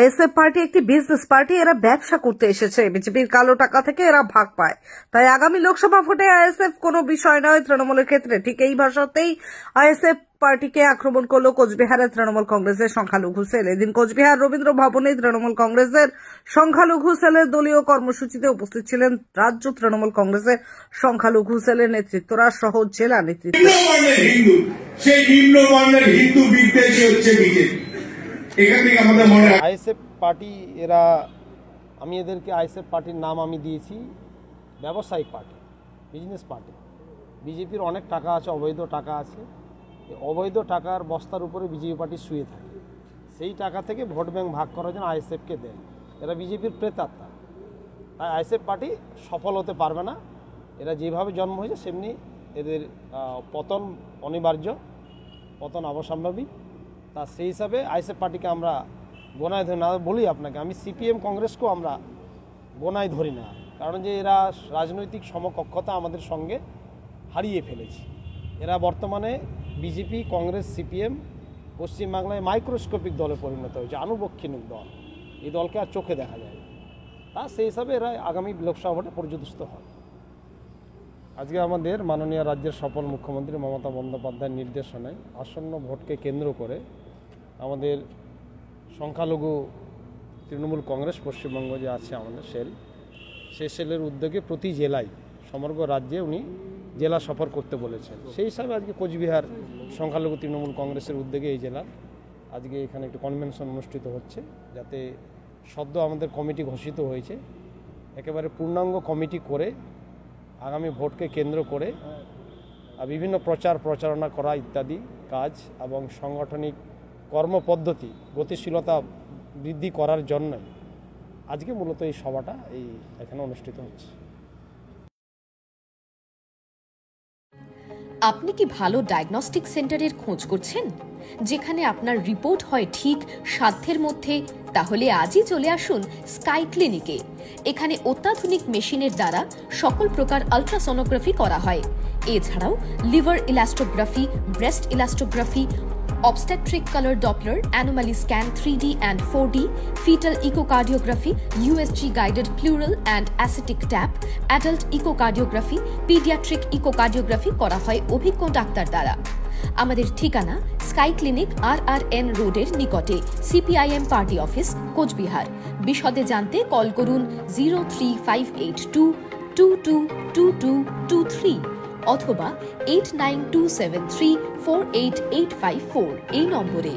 SF party একটি business party. এরা ব্যবসা করতে এসেছে, বিজেপির কালো টাকা থেকে এরা ভাগ পায়। তাই আগামী লোকসভা ভোটে আইএসএফ কোনো বিষয় নয় তৃণমূলের ক্ষেত্রে। ঠিক এই ভাষাতেই আইএসএফ পার্টিকে আক্রমণ করলো কোচবিহারের তৃণমূল কংগ্রেসের সংখ্যালঘু সেল। এদিন কোচবিহার রবীন্দ্র ভবনে তৃণমূল কংগ্রেসের সংখ্যালঘু সেলের দলীয় কর্মসূচিতে উপস্থিত ছিলেন রাজ্য তৃণমূল কংগ্রেসের সংখ্যালঘু সেলের নেতৃত্বরা সহ জেলা নেতৃত্ব। আইএসএফ পার্টি এরা, আমি এদেরকে আইএসএফ পার্টির নাম আমি দিয়েছি ব্যবসায়িক পার্টি, বিজনেস পার্টি। বিজেপির অনেক টাকা আছে, অবৈধ টাকা আছে। এই অবৈধ টাকার বস্তার উপরে বিজেপি পার্টি শুয়ে থাকে। সেই টাকা থেকে ভোট ব্যাংক ভাগ করার জন্য আইএসএফকে দেয়। এরা বিজেপির প্রেতাত্মা। তাই আইএসএফ পার্টি সফল হতে পারবে না। এরা যেভাবে জন্ম হয়েছে সেমনি এদের পতন অনিবার্য, পতন অবসম্ভাবী। তা সেই হিসাবে আইএসএফ পার্টিকে আমরা গোনায় ধরি না। বলি আপনাকে, আমি সিপিএম কংগ্রেসকেও আমরা গোনায় ধরি না, কারণ যে এরা রাজনৈতিক সমকক্ষতা আমাদের সঙ্গে হারিয়ে ফেলেছে। এরা বর্তমানে বিজেপি, কংগ্রেস, সিপিএম পশ্চিমবাংলায় মাইক্রোস্কোপিক দলে পরিণত হয়েছে, আনুবক্ষণিক দল। এই দলকে আর চোখে দেখা যায় না। তা সেই হিসাবে এরা আগামী লোকসভা ভোটে পর্যদস্ত হয়। আজকে আমাদের মাননীয় রাজ্যের সফল মুখ্যমন্ত্রী মমতা বন্দ্যোপাধ্যায়ের নির্দেশনায় আসন্ন ভোটকে কেন্দ্র করে আমাদের সংখ্যালঘু তৃণমূল কংগ্রেস পশ্চিমবঙ্গ যে আছে আমাদের সেল, সেই সেলের উদ্যোগে প্রতি জেলায় সমগ্র রাজ্যে উনি জেলা সফর করতে বলেছেন। সেই হিসাবে আজকে কোচবিহার সংখ্যালঘু তৃণমূল কংগ্রেসের উদ্যোগে এই জেলার আজকে এখানে একটি কনভেনশন অনুষ্ঠিত হচ্ছে, যাতে সদ্য আমাদের কমিটি ঘোষিত হয়েছে, একেবারে পূর্ণাঙ্গ কমিটি করে আগামী ভোটকে কেন্দ্র করে বিভিন্ন প্রচারণা করা ইত্যাদি কাজ এবং সাংগঠনিক কর্মপদ্ধতি গতিশীলতা বৃদ্ধি করার জন্যই আজকে মূলত এই সভাটা এখানে অনুষ্ঠিত হচ্ছে। আপনি কি ভালো ডায়াগনস্টিক সেন্টারের খোঁজ করছেন, যেখানে আপনার রিপোর্ট হয় ঠিক সাধ্যের মধ্যে? তাহলে আজই চলে আসুন স্কাই ক্লিনিকে। এখানে অত্যাধুনিক মেশিনের দ্বারা সকল প্রকার আলট্রাসোনোগ্রাফি করা হয়। এছাড়াও liver elastography, breast elastography, obstetric color Doppler, anomaly scan 3D and 4D, fetal echocardiography, USG guided pleural and ascitic tap, adult echocardiography, pediatric echocardiography করা হয় অভিজ্ঞ ডাক্তার দ্বারা। আমাদের ঠিকানা স্কাই ক্লিনিক RRN রোডের নিকটে, CPIM পার্টি অফিস, কোচবিহার। বিশদে জানতে কল করুন 03582222223 অথবা 8927348854 এই নম্বরে।